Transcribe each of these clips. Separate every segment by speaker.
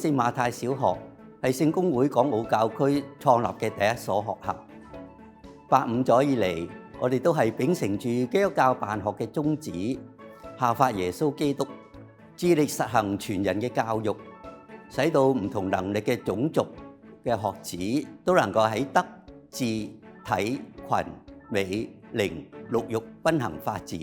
Speaker 1: 聖馬太小學係聖公會港澳教區創立嘅第一所學校。85載以嚟，我哋都係秉承住基督教辦學嘅宗旨，效法耶穌基督，致力實行全人嘅教育，使到唔同能力嘅種族嘅學子都能夠喺德、智、體、群、美、靈、六育均衡發展。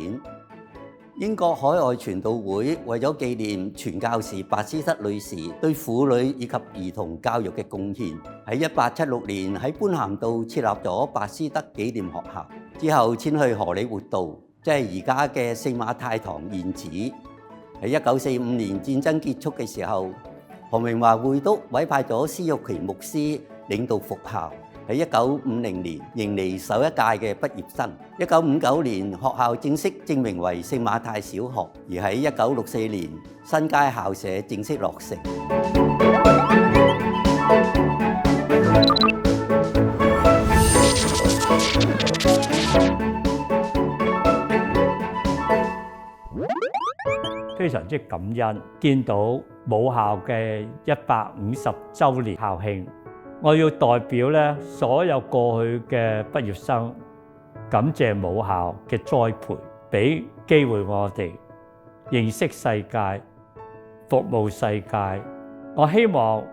Speaker 1: 英國海外傳道會為咗紀念傳教士白斯德女士對婦女以及兒童教育嘅貢獻，喺1876年喺般咸道設立咗白斯德紀念學校，之後遷去荷里活道，即係而家嘅聖馬太堂現址。喺1945年戰爭結束嘅時候，何明華會督委派咗施玉祺牧師領導復校。喺1950年迎嚟首一屆嘅畢業生。1959年學校正式正名為聖馬太小學，而喺1964年新街校舍正式落成。
Speaker 2: 非常之感恩見到母校嘅150週年校慶。我要代表咧所有過去嘅畢業生，感謝母校嘅栽培，俾機會我哋認識世界、服務世界。我希望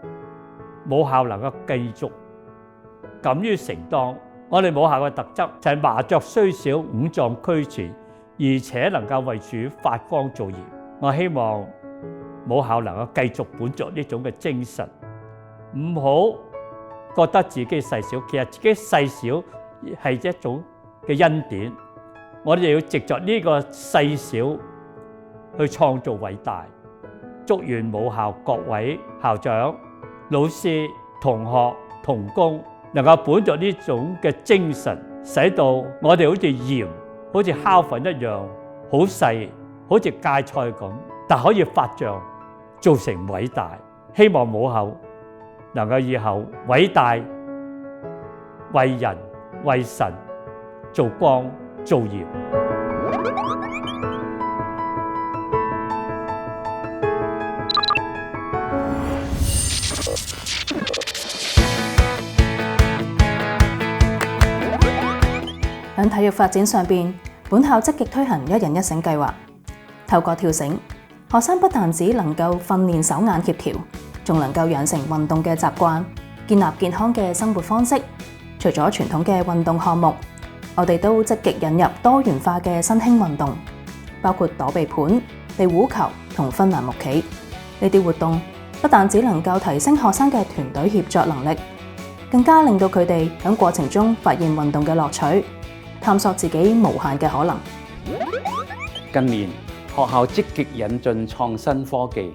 Speaker 2: 母校能夠繼續敢於承當。我哋母校嘅特質就係麻雀雖小，五臟俱全，而且能夠為主發光造鹽。我希望母校能夠繼續本着呢種嘅精神，唔好覺得自己細小，其實自己細小係一種嘅恩典。我哋要藉着呢個細小去創造偉大。祝願母校各位校長、老師、同學、同工能夠本着呢種嘅精神，使到我哋好似鹽、好似酵粉一樣，好細，好似芥菜咁，但可以發脹，做成偉大。希望母校能夠以後偉大，為人為神做光做鹽。
Speaker 3: 喺體育發展上邊，本校積極推行一人一繩計劃，透過跳繩，學生不但只能夠訓練手眼協調，仲能夠養成運動嘅習慣，建立健康嘅生活方式。除咗傳統嘅運動項目，我哋都積極引入多元化嘅新興運動，包括躲避盤、地壺球同芬蘭木棋。呢啲活動不但只能夠提升學生嘅團隊協作能力，更加令到佢哋喺過程中發現運動嘅樂趣，探索自己無限嘅可能。
Speaker 4: 近年學校積極引進創新科技。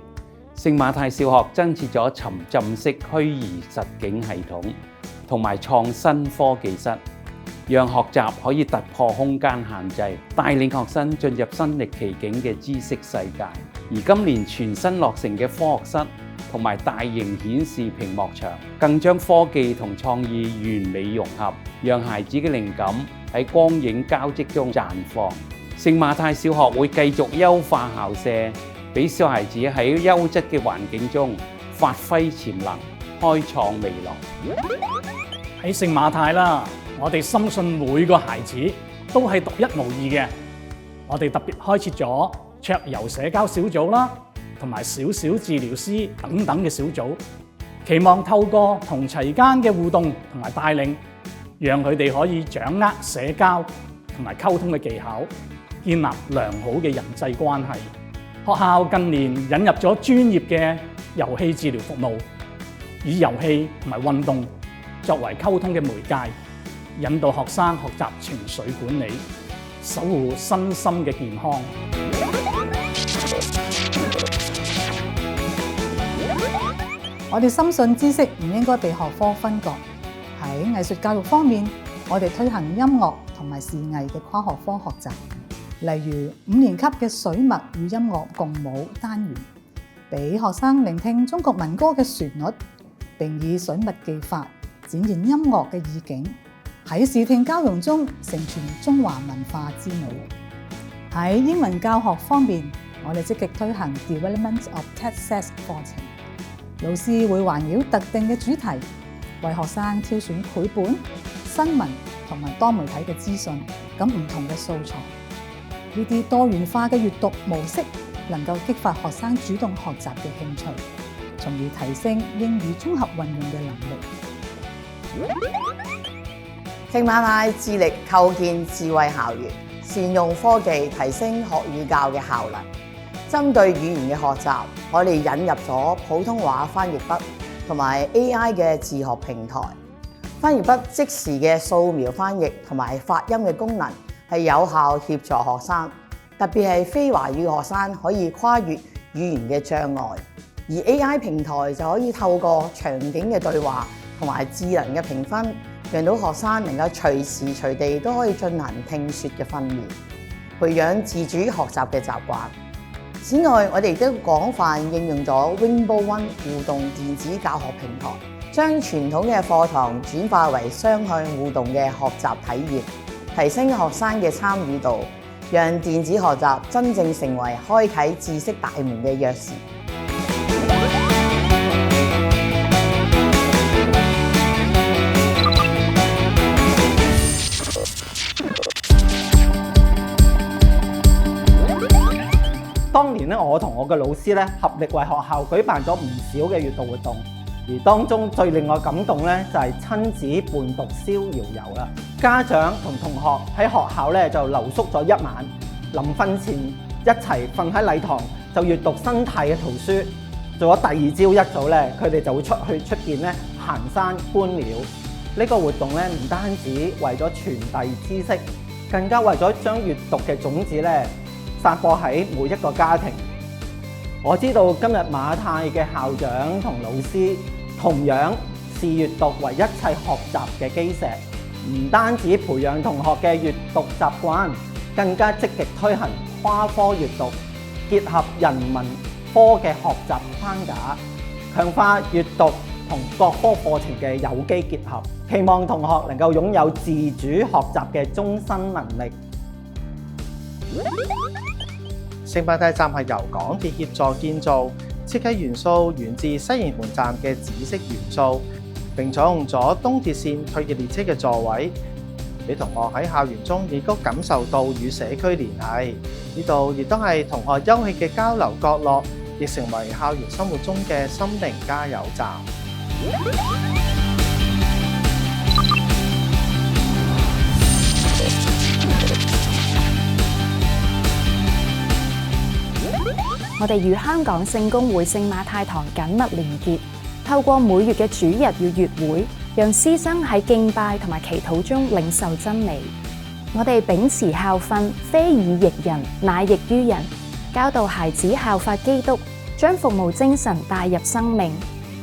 Speaker 4: 聖馬太小學增設咗沉浸式虛擬實境系統同埋創新科技室，讓學習可以突破空間限制，帶領學生進入身歷其境嘅知識世界。而今年全新落成嘅科學室同埋大型顯示屏幕牆，更將科技同創意完美融合，讓孩子嘅靈感喺光影交織中綻放。聖馬太小學會繼續優化校舍，俾小孩子喺優質嘅環境中發揮潛能，開創未來。
Speaker 5: 喺聖馬太啦，我哋深信每個孩子都係獨一無二嘅。我哋特別開設咗桌遊社交小組啦，同埋小小治療師等等嘅小組，期望透過同齊間嘅互動同埋帶領，讓佢哋可以掌握社交同埋溝通嘅技巧，建立良好嘅人際關係。學校近年引入咗專業嘅遊戲治療服務，以遊戲同埋運動作為溝通嘅媒介，引導學生學習情緒管理，守護身心嘅健康。
Speaker 6: 我哋深信知識唔應該被學科分割。喺藝術教育方面，我哋推行音樂同埋視藝嘅跨學科學習。例如5年級嘅水墨與音樂共舞單元，俾學生聆聽中國民歌嘅旋律，並以水墨技法展現音樂嘅意境，喺視聽交融中承傳中華文化之美。喺英文教學方面，我哋積極推行 Development of Text Sets 課程，老師會環繞特定嘅主題，為學生挑選繪本、新聞同埋多媒體嘅資訊，咁唔同嘅素材。呢啲多元化嘅閱讀模式，能夠激發學生主動學習嘅興趣，從而提升英語綜合運用嘅能力。
Speaker 7: 聖馬太致力構建智慧校園，善用科技提升學與教嘅效能。針對語言嘅學習，我哋引入咗普通話翻譯筆同埋 AI 嘅自學平台。翻譯筆即時嘅掃描翻譯同埋發音嘅功能係有效協助學生，特別係非華語學生可以跨越語言嘅障礙。而 AI 平台就可以透過場景嘅對話同埋智能嘅評分，讓到學生能夠隨時隨地都可以進行聽說嘅訓練，培養自主學習嘅習慣。此外，我哋亦都廣泛應用咗 Rainbow One 互動電子教學平台，將傳統嘅課堂轉化為雙向互動嘅學習體驗，提升學生嘅參與度，讓電子學習真正成為開啟知識大門嘅鑰匙。
Speaker 8: 當年咧，我同我嘅老師咧合力為學校舉辦咗唔少嘅閱讀活動，而當中最令我感動咧就係親子伴讀逍遙遊啦。家長同同學喺學校咧就留宿咗一晚，臨瞓前一齊瞓喺禮堂就閱讀生態嘅圖書。做咗第二朝一早咧，佢哋就會出邊咧行山觀鳥。呢個活動咧唔單止為咗傳遞知識，更加為咗將閱讀嘅種子咧散播喺每一個家庭。我知道今日馬太嘅校長同老師同樣視閱讀為一切學習嘅基石，唔單止培養同學嘅閱讀習慣，更加積極推行跨科閱讀，結合人文科嘅學習框架，強化閱讀同各科課程嘅有機結合，期望同學能夠擁有自主學習嘅終身能力。
Speaker 9: 聖馬太站係由港鐵協助建造，設計元素源自西營盤站嘅紫色元素，並採用咗東鐵線退役列車嘅座位，俾同學喺校園中亦都感受到與社區聯繫。呢度亦都係同學休憩嘅交流角落，亦成為校園生活中嘅心靈加油站。
Speaker 3: 我哋與香港聖公會聖馬太堂緊密連結，透過每月嘅主日與月會，讓師生喺敬拜同埋祈禱中領受真理。我哋秉持校訓，非以役人，乃役於人，教導孩子效法基督，將服務精神帶入生命。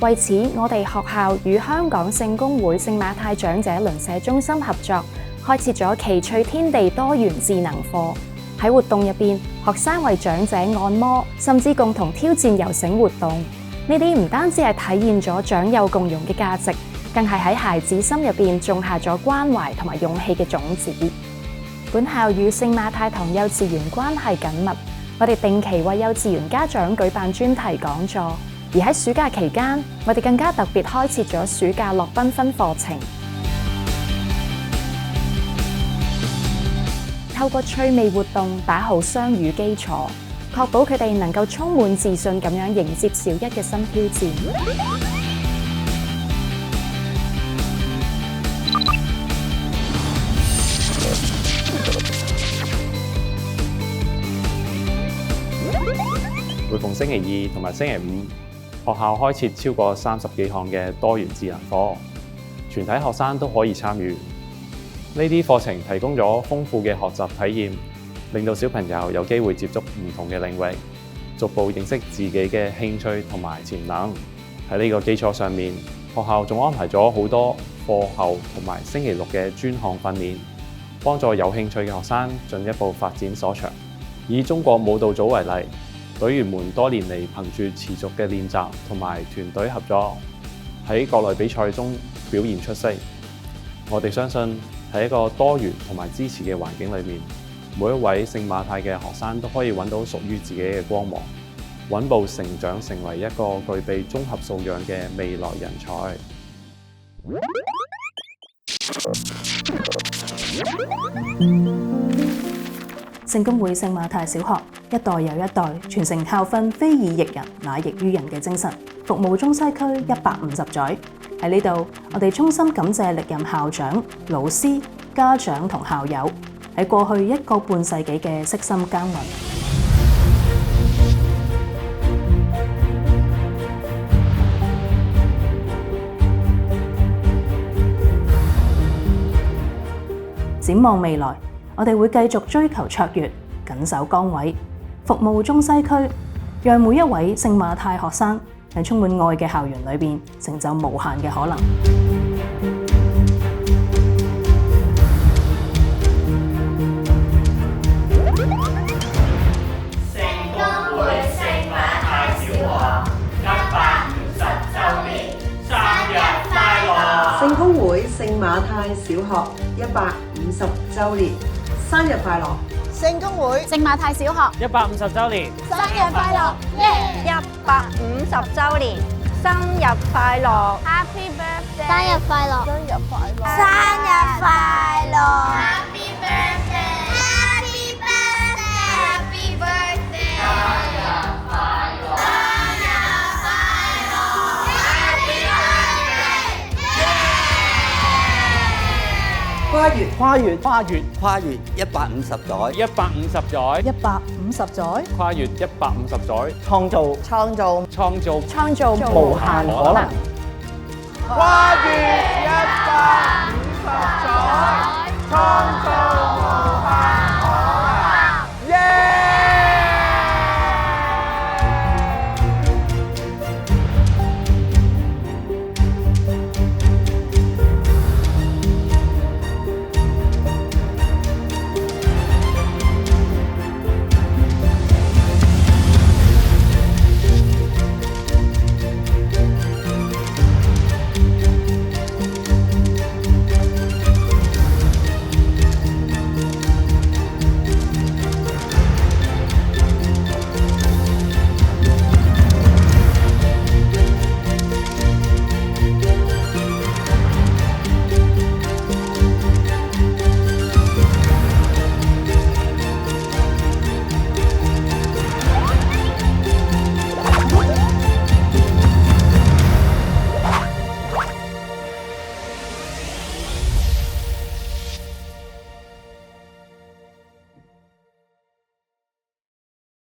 Speaker 3: 為此，我哋學校與香港聖公會聖馬太長者鄰舍中心合作，開設咗奇趣天地多元智能課。喺活動入邊，學生為長者按摩，甚至共同挑戰游繩活動。呢啲唔單止係體現咗長幼共融嘅價值，更係喺孩子心入邊種下咗關懷同埋勇氣嘅種子。本校與聖馬太堂幼稚園關係緊密，我哋定期為幼稚園家長舉辦專題講座，而喺暑假期間，我哋更加特別開設咗暑假樂繽紛課程。透過趣味活動打好雙語基礎，確保佢哋能夠充滿自信咁樣迎接小一嘅新挑戰。
Speaker 10: 每逢星期二同埋星期五，學校開設超過30幾項嘅多元智能課，全體學生都可以參與。呢啲課程提供咗豐富嘅學習體驗，令到小朋友有機會接觸唔同嘅領域，逐步認識自己嘅興趣同埋潛能。喺呢個基礎上面，學校仲安排咗好多課後同埋星期六嘅專項訓練，幫助有興趣嘅學生進一步發展所長。以中國舞蹈組為例，隊員們多年嚟憑住持續嘅練習同埋團隊合作，喺國內比賽中表現出色。我哋相信喺一個多元同埋支持嘅環境裏面，每一位聖馬太嘅學生都可以揾到屬於自己嘅光芒。穩步成長成為一個具備綜合素養嘅未來人才。
Speaker 3: 聖公會聖馬太小學一代又一代傳承校訓非以役人乃役於人嘅精神，服務中西區150載。喺呢度，我哋衷心感謝歷任校長、老師、家長同校友喺過去1個半世紀嘅悉心耕耘。展望未來，我哋會繼續追求卓越，緊守崗位，服務中西區，讓每一位聖馬太學生喺充滿愛嘅校園裏邊，成就無限嘅可能。
Speaker 11: 聖公會聖馬太小學150週年生日快樂！
Speaker 12: 聖公會聖馬太小學150週年生日快樂！
Speaker 13: 聖公會聖馬太小學
Speaker 5: 150週年
Speaker 13: 生日快樂！150週年生日快樂 ！Happy birthday！ 生日快樂！生日快樂！生日快樂 ！Happy birthday！Happy birthday！Happy birthday！ 生日快樂！生日快樂 ！Happy birthday！
Speaker 1: 跨越150載
Speaker 5: ，150載
Speaker 6: 150載，
Speaker 10: 跨越150載，
Speaker 8: 創造
Speaker 5: 無
Speaker 8: 限可能。
Speaker 11: 跨越150載，創造